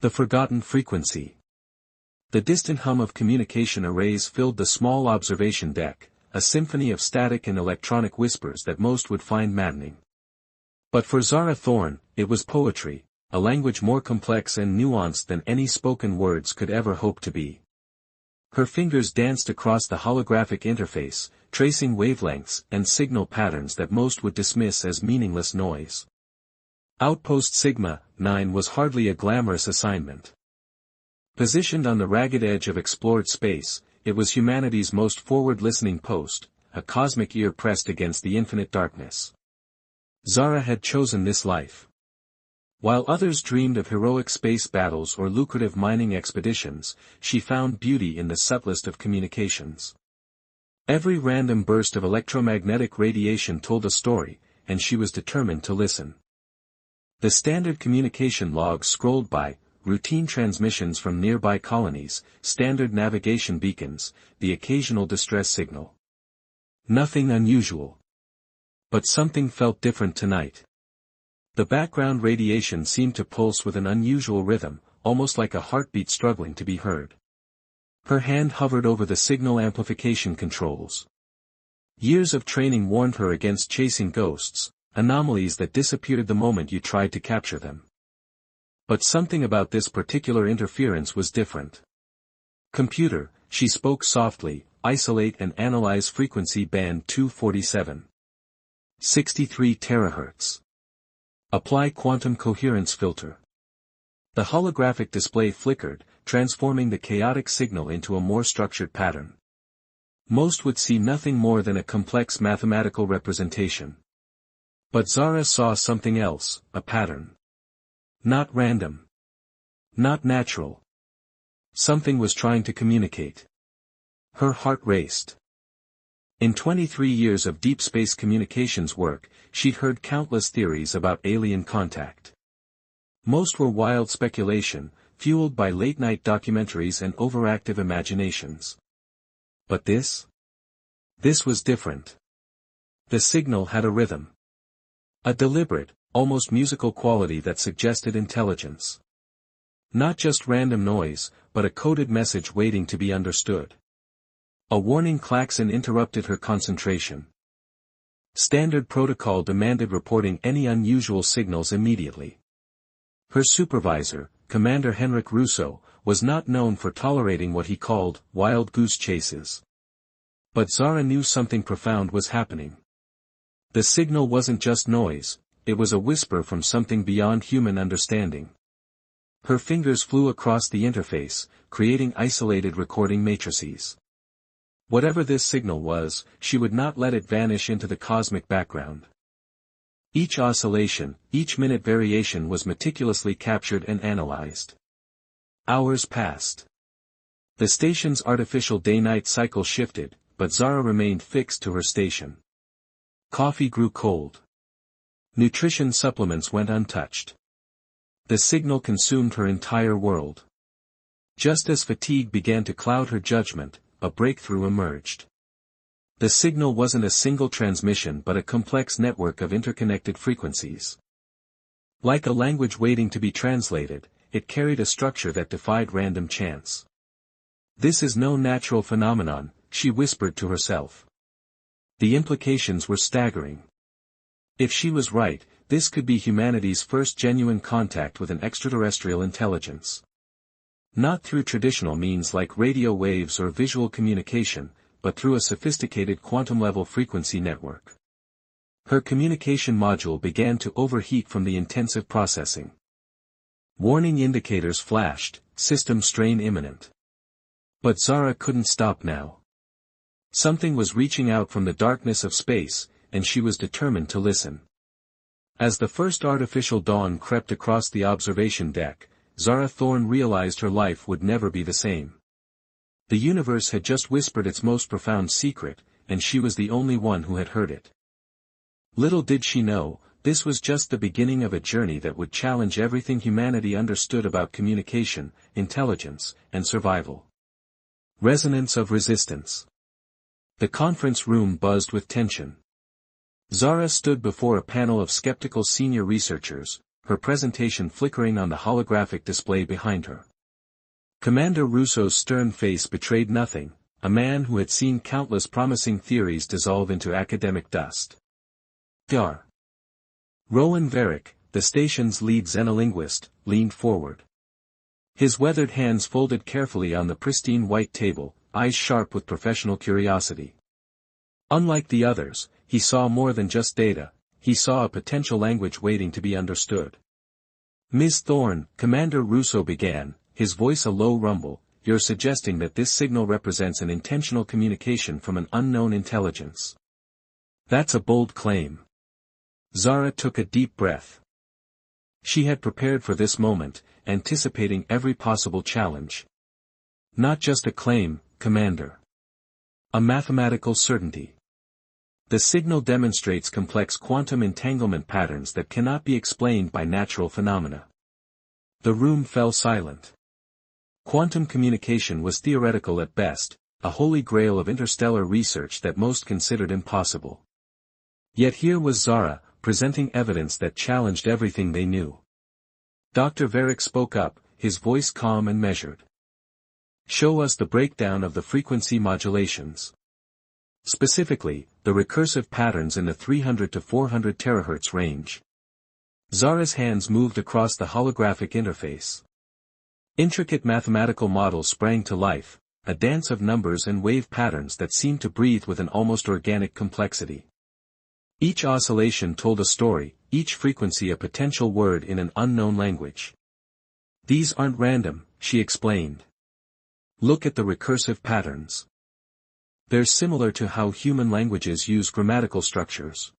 The forgotten frequency. The distant hum of communication arrays filled the small observation deck, a symphony of static and electronic whispers that most would find maddening. But for Zara Thorne, it was poetry, a language more complex and nuanced than any spoken words could ever hope to be. Her fingers danced across the holographic interface, tracing wavelengths and signal patterns that most would dismiss as meaningless noise. Outpost Sigma 9 was hardly a glamorous assignment. Positioned on the ragged edge of explored space, it was humanity's most forward-listening post, a cosmic ear pressed against the infinite darkness. Zara had chosen this life. While others dreamed of heroic space battles or lucrative mining expeditions, she found beauty in the subtlest of communications. Every random burst of electromagnetic radiation told a story, and she was determined to listen. The standard communication logs scrolled by, routine transmissions from nearby colonies, standard navigation beacons, the occasional distress signal. Nothing unusual. But something felt different tonight. The background radiation seemed to pulse with an unusual rhythm, almost like a heartbeat struggling to be heard. Her hand hovered over the signal amplification controls. Years of training warned her against chasing ghosts, anomalies that disappeared the moment you tried to capture them. But something about this particular interference was different. Computer, she spoke softly, isolate and analyze frequency band 247. 63 terahertz. Apply quantum coherence filter. The holographic display flickered, transforming the chaotic signal into a more structured pattern. Most would see nothing more than a complex mathematical representation. But Zara saw something else, a pattern. Not random. Not natural. Something was trying to communicate. Her heart raced. In 23 years of deep space communications work, she'd heard countless theories about alien contact. Most were wild speculation, fueled by late-night documentaries and overactive imaginations. But this? This was different. The signal had a rhythm. A deliberate, almost musical quality that suggested intelligence. Not just random noise, but a coded message waiting to be understood. A warning klaxon interrupted her concentration. Standard protocol demanded reporting any unusual signals immediately. Her supervisor, Commander Henrik Russo, was not known for tolerating what he called wild goose chases. But Zara knew something profound was happening. The signal wasn't just noise, it was a whisper from something beyond human understanding. Her fingers flew across the interface, creating isolated recording matrices. Whatever this signal was, she would not let it vanish into the cosmic background. Each oscillation, each minute variation was meticulously captured and analyzed. Hours passed. The station's artificial day-night cycle shifted, but Zara remained fixed to her station. Coffee grew cold. Nutrition supplements went untouched. The signal consumed her entire world. Just as fatigue began to cloud her judgment, a breakthrough emerged. The signal wasn't a single transmission but a complex network of interconnected frequencies. Like a language waiting to be translated, it carried a structure that defied random chance. This is no natural phenomenon, she whispered to herself. The implications were staggering. If she was right, this could be humanity's first genuine contact with an extraterrestrial intelligence. Not through traditional means like radio waves or visual communication, but through a sophisticated quantum-level frequency network. Her communication module began to overheat from the intensive processing. Warning indicators flashed, system strain imminent. But Zara couldn't stop now. Something was reaching out from the darkness of space, and she was determined to listen. As the first artificial dawn crept across the observation deck, Zara Thorne realized her life would never be the same. The universe had just whispered its most profound secret, and she was the only one who had heard it. Little did she know, this was just the beginning of a journey that would challenge everything humanity understood about communication, intelligence, and survival. Resonance of resistance. The conference room buzzed with tension. Zara stood before a panel of skeptical senior researchers, her presentation flickering on the holographic display behind her. Commander Russo's stern face betrayed nothing, a man who had seen countless promising theories dissolve into academic dust. Dr. Rowan Varick, the station's lead xenolinguist, leaned forward. His weathered hands folded carefully on the pristine white table, eyes sharp with professional curiosity. Unlike the others, he saw more than just data, he saw a potential language waiting to be understood. "Ms. Thorne," Commander Russo began, his voice a low rumble, "you're suggesting that this signal represents an intentional communication from an unknown intelligence. That's a bold claim." Zara took a deep breath. She had prepared for this moment, anticipating every possible challenge. "Not just a claim, Commander. A mathematical certainty. The signal demonstrates complex quantum entanglement patterns that cannot be explained by natural phenomena." The room fell silent. Quantum communication was theoretical at best, a holy grail of interstellar research that most considered impossible. Yet here was Zara, presenting evidence that challenged everything they knew. Dr. Varick spoke up, his voice calm and measured. "Show us the breakdown of the frequency modulations. Specifically, the recursive patterns in the 300 to 400 terahertz range." Zara's hands moved across the holographic interface. Intricate mathematical models sprang to life, a dance of numbers and wave patterns that seemed to breathe with an almost organic complexity. Each oscillation told a story, each frequency a potential word in an unknown language. "These aren't random," she explained. "Look at the recursive patterns. They're similar to how human languages use grammatical structures.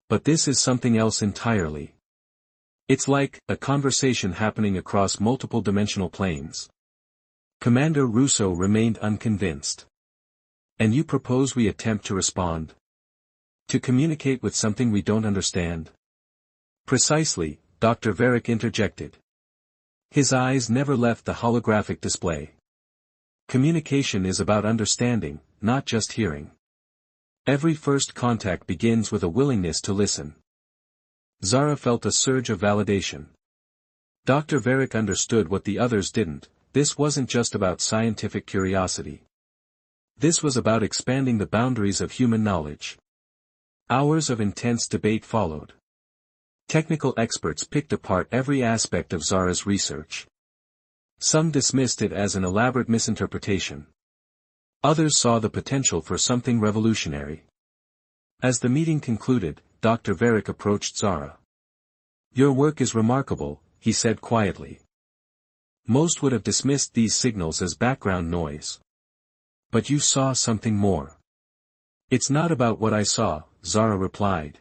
But this is something else entirely. It's like a conversation happening across multiple dimensional planes." Commander Russo remained unconvinced. "And you propose we attempt to respond? To communicate with something we don't understand?" "Precisely," Dr. Varick interjected. His eyes never left the holographic display. "Communication is about understanding, not just hearing. Every first contact begins with a willingness to listen." Zara felt a surge of validation. Dr. Varick understood what the others didn't. This wasn't just about scientific curiosity. This was about expanding the boundaries of human knowledge. Hours of intense debate followed. Technical experts picked apart every aspect of Zara's research. Some dismissed it as an elaborate misinterpretation. Others saw the potential for something revolutionary. As the meeting concluded, Dr. Varick approached Zara. "Your work is remarkable," he said quietly. "Most would have dismissed these signals as background noise. But you saw something more." "It's not about what I saw," Zara replied.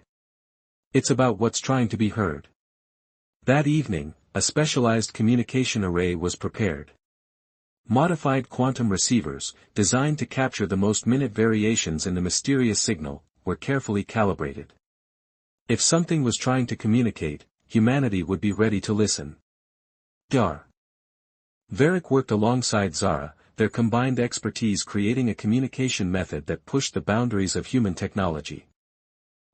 "It's about what's trying to be heard." That evening, a specialized communication array was prepared. Modified quantum receivers, designed to capture the most minute variations in the mysterious signal, were carefully calibrated. If something was trying to communicate, humanity would be ready to listen. Dr. Varick worked alongside Zara, their combined expertise creating a communication method that pushed the boundaries of human technology.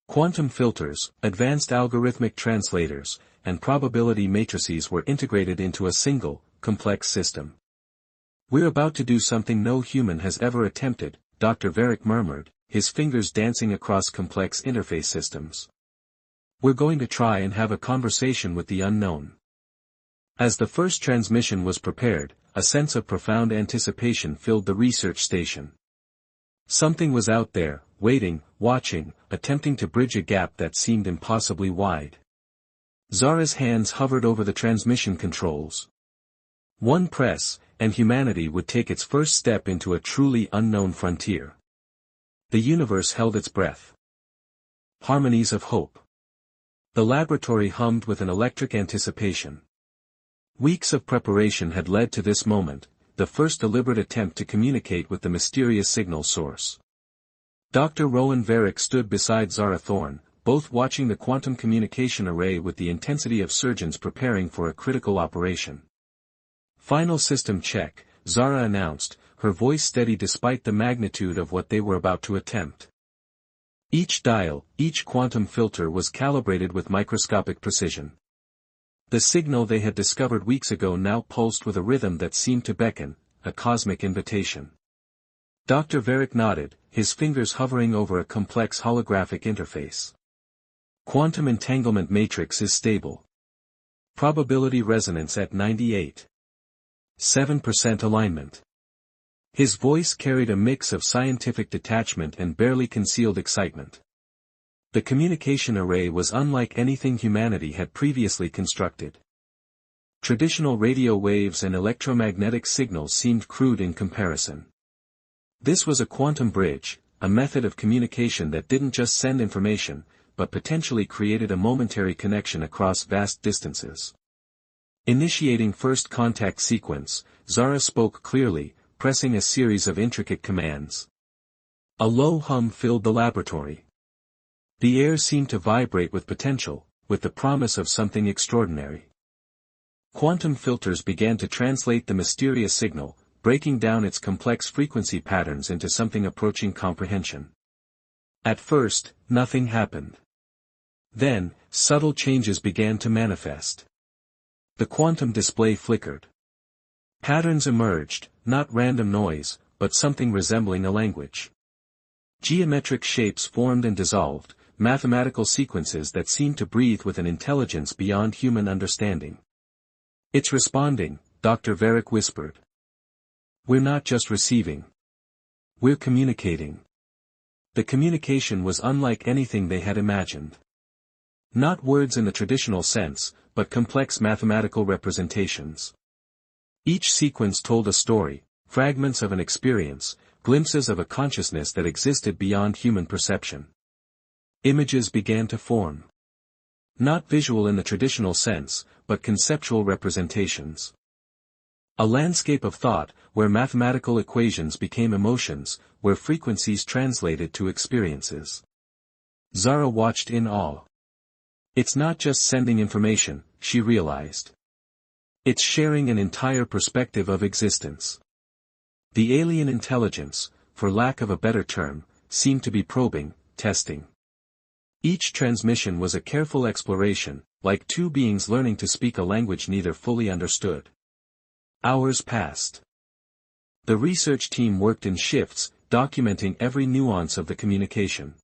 Quantum filters, advanced algorithmic translators, and probability matrices were integrated into a single, complex system. "We're about to do something no human has ever attempted," Dr. Varick murmured, his fingers dancing across complex interface systems. "We're going to try and have a conversation with the unknown." As the first transmission was prepared, a sense of profound anticipation filled the research station. Something was out there, waiting, watching, attempting to bridge a gap that seemed impossibly wide. Zara's hands hovered over the transmission controls. One press, and humanity would take its first step into a truly unknown frontier. The universe held its breath. Harmonies of hope. The laboratory hummed with an electric anticipation. Weeks of preparation had led to this moment, the first deliberate attempt to communicate with the mysterious signal source. Dr. Rowan Varick stood beside Zara Thorne, both watching the quantum communication array with the intensity of surgeons preparing for a critical operation. "Final system check," Zara announced, her voice steady despite the magnitude of what they were about to attempt. Each dial, each quantum filter was calibrated with microscopic precision. The signal they had discovered weeks ago now pulsed with a rhythm that seemed to beckon, a cosmic invitation. Dr. Varick nodded, his fingers hovering over a complex holographic interface. Quantum entanglement matrix is stable. Probability resonance at 98.7% alignment. His voice carried a mix of scientific detachment and barely concealed excitement. The communication array was unlike anything humanity had previously constructed. Traditional radio waves and electromagnetic signals seemed crude in comparison. This was a quantum bridge, a method of communication that didn't just send information, but potentially created a momentary connection across vast distances. Initiating first contact sequence, Zara spoke clearly, pressing a series of intricate commands. A low hum filled the laboratory. The air seemed to vibrate with potential, with the promise of something extraordinary. Quantum filters began to translate the mysterious signal, breaking down its complex frequency patterns into something approaching comprehension. At first, nothing happened. Then, subtle changes began to manifest. The quantum display flickered. Patterns emerged, not random noise, but something resembling a language. Geometric shapes formed and dissolved, mathematical sequences that seemed to breathe with an intelligence beyond human understanding. "It's responding," Dr. Varick whispered. "We're not just receiving. We're communicating." The communication was unlike anything they had imagined. Not words in the traditional sense, but complex mathematical representations. Each sequence told a story, fragments of an experience, glimpses of a consciousness that existed beyond human perception. Images began to form. Not visual in the traditional sense, but conceptual representations. A landscape of thought, where mathematical equations became emotions, where frequencies translated to experiences. Zara watched in awe. It's not just sending information, she realized. It's sharing an entire perspective of existence. The alien intelligence, for lack of a better term, seemed to be probing, testing. Each transmission was a careful exploration, like two beings learning to speak a language neither fully understood. Hours passed. The research team worked in shifts, documenting every nuance of the communication.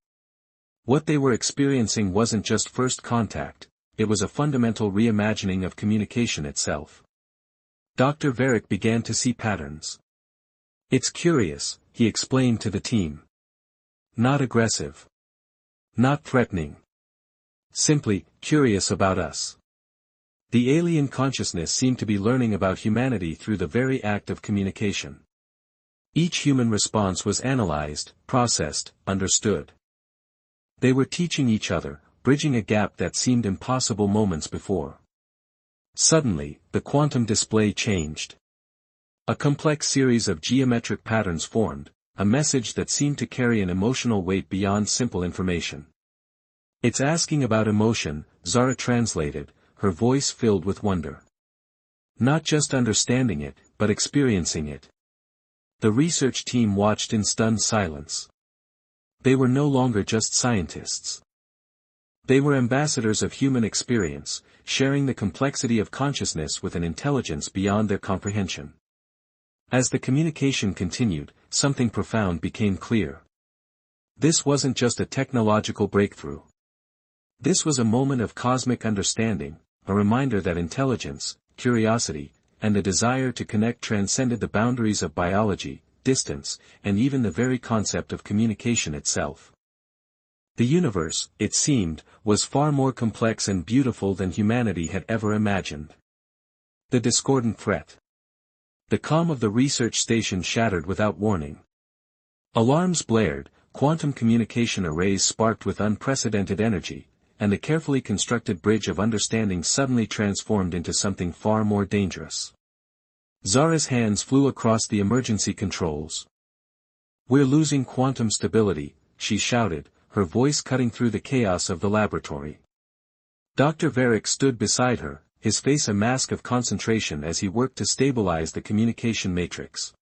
What they were experiencing wasn't just first contact, it was a fundamental reimagining of communication itself. Dr. Varick began to see patterns. "It's curious," he explained to the team. "Not aggressive. Not threatening. Simply, curious about us." The alien consciousness seemed to be learning about humanity through the very act of communication. Each human response was analyzed, processed, understood. They were teaching each other, bridging a gap that seemed impossible moments before. Suddenly, the quantum display changed. A complex series of geometric patterns formed, a message that seemed to carry an emotional weight beyond simple information. "It's asking about emotion," Zara translated, her voice filled with wonder. "Not just understanding it, but experiencing it." The research team watched in stunned silence. They were no longer just scientists. They were ambassadors of human experience, sharing the complexity of consciousness with an intelligence beyond their comprehension. As the communication continued, something profound became clear. This wasn't just a technological breakthrough. This was a moment of cosmic understanding, a reminder that intelligence, curiosity, and the desire to connect transcended the boundaries of biology, distance, and even the very concept of communication itself. The universe, it seemed, was far more complex and beautiful than humanity had ever imagined. The discordant threat. The calm of the research station shattered without warning. Alarms blared, quantum communication arrays sparked with unprecedented energy, and the carefully constructed bridge of understanding suddenly transformed into something far more dangerous. Zara's hands flew across the emergency controls. "We're losing quantum stability," she shouted, her voice cutting through the chaos of the laboratory. Dr. Varick stood beside her, his face a mask of concentration as he worked to stabilize the communication matrix.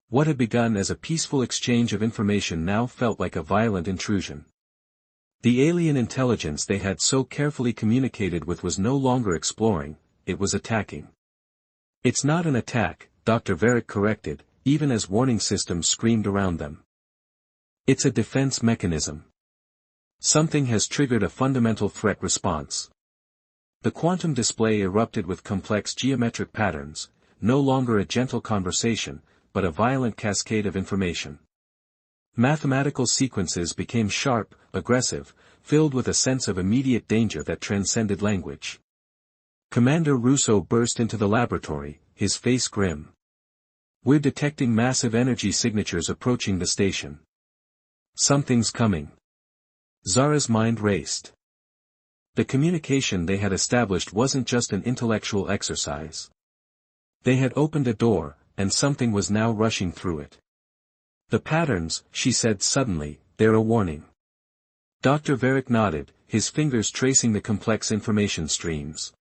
What had begun as a peaceful exchange of information now felt like a violent intrusion. The alien intelligence they had so carefully communicated with was no longer exploring, it was attacking. It's not an attack, Dr. Varick corrected, even as warning systems screamed around them. It's a defense mechanism. Something has triggered a fundamental threat response. The quantum display erupted with complex geometric patterns, no longer a gentle conversation, but a violent cascade of information. Mathematical sequences became sharp, aggressive, filled with a sense of immediate danger that transcended language. Commander Russo burst into the laboratory, his face grim. "We're detecting massive energy signatures approaching the station. Something's coming." Zara's mind raced. The communication they had established wasn't just an intellectual exercise. They had opened a door, and something was now rushing through it. "The patterns," she said suddenly, "they're a warning." Dr. Varick nodded, his fingers tracing the complex information streams.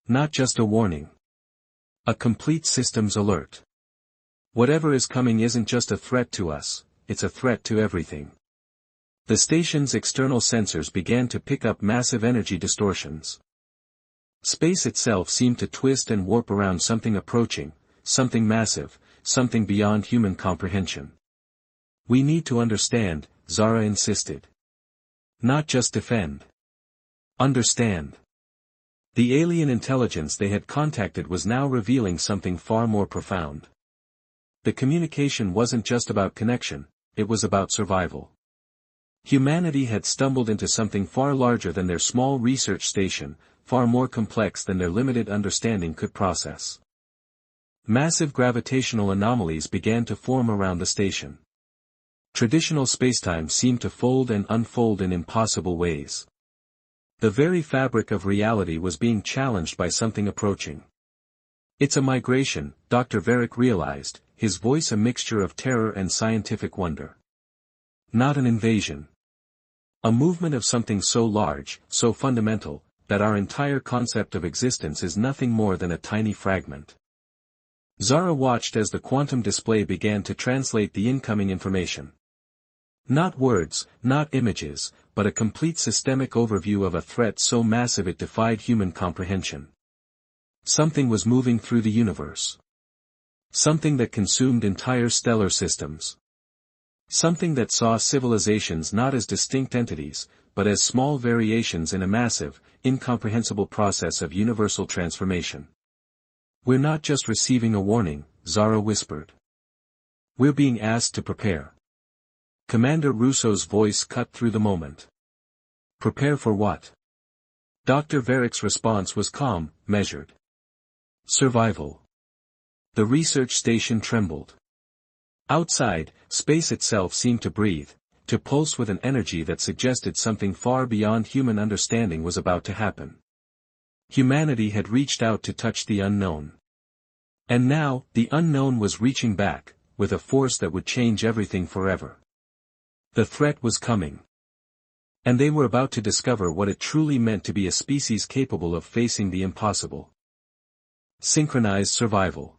"Not just a warning. A complete systems alert. Whatever is coming isn't just a threat to us, it's a threat to everything." The station's external sensors began to pick up massive energy distortions. Space itself seemed to twist and warp around something approaching, something massive, something beyond human comprehension. "We need to understand," Zara insisted. "Not just defend. Understand." The alien intelligence they had contacted was now revealing something far more profound. The communication wasn't just about connection, it was about survival. Humanity had stumbled into something far larger than their small research station, far more complex than their limited understanding could process. Massive gravitational anomalies began to form around the station. Traditional spacetime seemed to fold and unfold in impossible ways. The very fabric of reality was being challenged by something approaching. "It's a migration," Dr. Varick realized, his voice a mixture of terror and scientific wonder. "Not an invasion. A movement of something so large, so fundamental, that our entire concept of existence is nothing more than a tiny fragment." Zara watched as the quantum display began to translate the incoming information. Not words, not images, but a complete systemic overview of a threat so massive it defied human comprehension. Something was moving through the universe. Something that consumed entire stellar systems. Something that saw civilizations not as distinct entities, but as small variations in a massive, incomprehensible process of universal transformation. "We're not just receiving a warning," Zara whispered. "We're being asked to prepare." Commander Russo's voice cut through the moment. "Prepare for what?" Dr. Varick's response was calm, measured. "Survival." The research station trembled. Outside, space itself seemed to breathe, to pulse with an energy that suggested something far beyond human understanding was about to happen. Humanity had reached out to touch the unknown. And now, the unknown was reaching back, with a force that would change everything forever. The threat was coming. And they were about to discover what it truly meant to be a species capable of facing the impossible. Synchronized survival.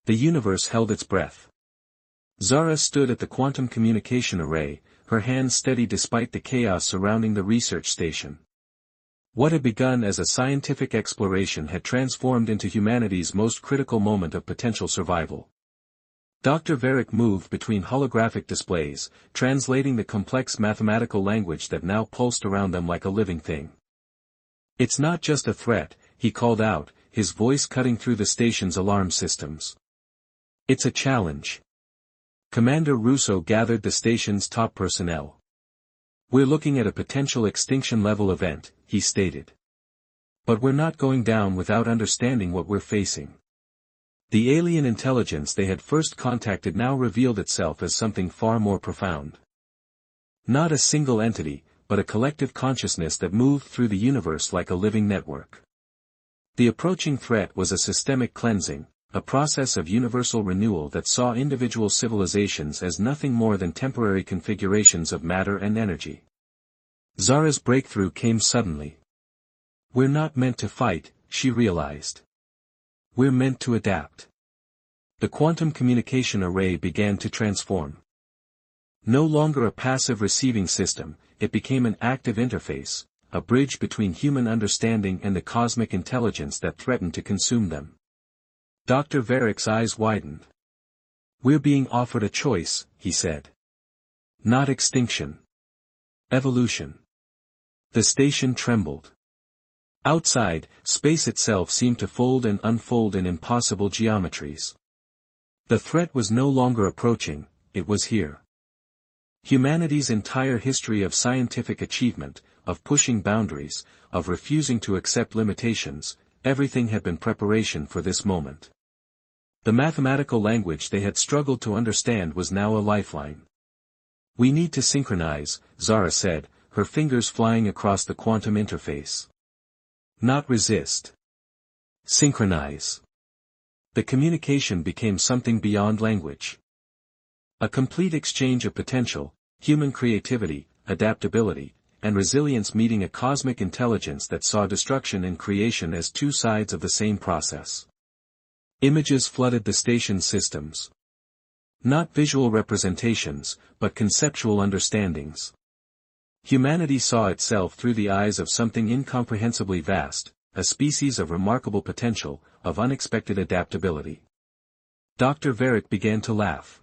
The universe held its breath. Zara stood at the quantum communication array, her hands steady despite the chaos surrounding the research station. What had begun as a scientific exploration had transformed into humanity's most critical moment of potential survival. Dr. Varick moved between holographic displays, translating the complex mathematical language that now pulsed around them like a living thing. "It's not just a threat," he called out, his voice cutting through the station's alarm systems. "It's a challenge." Commander Russo gathered the station's top personnel. "We're looking at a potential extinction-level event," he stated. "But we're not going down without understanding what we're facing." The alien intelligence they had first contacted now revealed itself as something far more profound. Not a single entity, but a collective consciousness that moved through the universe like a living network. The approaching threat was a systemic cleansing, a process of universal renewal that saw individual civilizations as nothing more than temporary configurations of matter and energy. Zara's breakthrough came suddenly. "We're not meant to fight," she realized. "We're meant to adapt." The quantum communication array began to transform. No longer a passive receiving system, it became an active interface, a bridge between human understanding and the cosmic intelligence that threatened to consume them. Dr. Varick's eyes widened. "We're being offered a choice," he said. "Not extinction. Evolution." The station trembled. Outside, space itself seemed to fold and unfold in impossible geometries. The threat was no longer approaching, it was here. Humanity's entire history of scientific achievement, of pushing boundaries, of refusing to accept limitations, everything had been preparation for this moment. The mathematical language they had struggled to understand was now a lifeline. "We need to synchronize," Zara said, her fingers flying across the quantum interface. "Not resist. Synchronize." The communication became something beyond language. A complete exchange of potential, human creativity, adaptability, and resilience meeting a cosmic intelligence that saw destruction and creation as two sides of the same process. Images flooded the station's systems. Not visual representations, but conceptual understandings. Humanity saw itself through the eyes of something incomprehensibly vast, a species of remarkable potential, of unexpected adaptability. Dr. Varick began to laugh.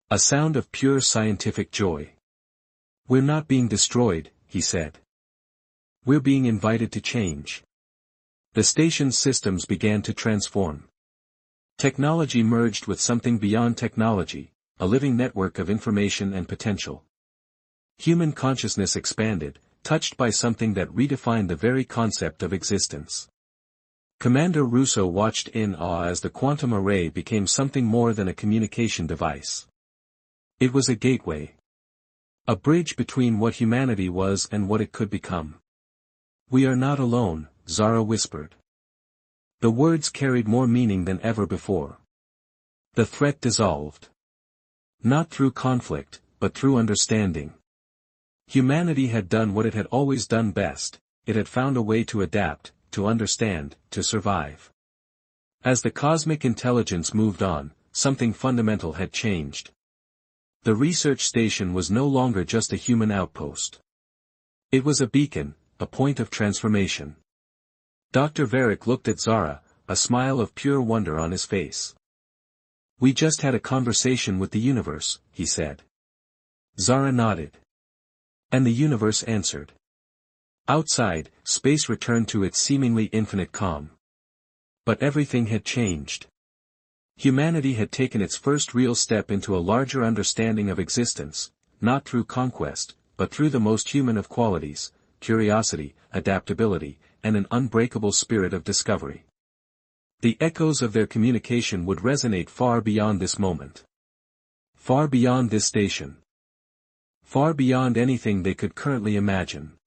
A sound of pure scientific joy. "We're not being destroyed," he said. "We're being invited to change." The station's systems began to transform. Technology merged with something beyond technology, a living network of information and potential. Human consciousness expanded, touched by something that redefined the very concept of existence. Commander Russo watched in awe as the quantum array became something more than a communication device. It was a gateway. A bridge between what humanity was and what it could become. "We are not alone," Zara whispered. The words carried more meaning than ever before. The threat dissolved. Not through conflict, but through understanding. Humanity had done what it had always done best, it had found a way to adapt, to understand, to survive. As the cosmic intelligence moved on, something fundamental had changed. The research station was no longer just a human outpost. It was a beacon, a point of transformation. Dr. Varick looked at Zara, a smile of pure wonder on his face. "We just had a conversation with the universe," he said. Zara nodded. And the universe answered. Outside, space returned to its seemingly infinite calm. But everything had changed. Humanity had taken its first real step into a larger understanding of existence, not through conquest, but through the most human of qualities, curiosity, adaptability, and an unbreakable spirit of discovery. The echoes of their communication would resonate far beyond this moment. Far beyond this station. Far beyond anything they could currently imagine.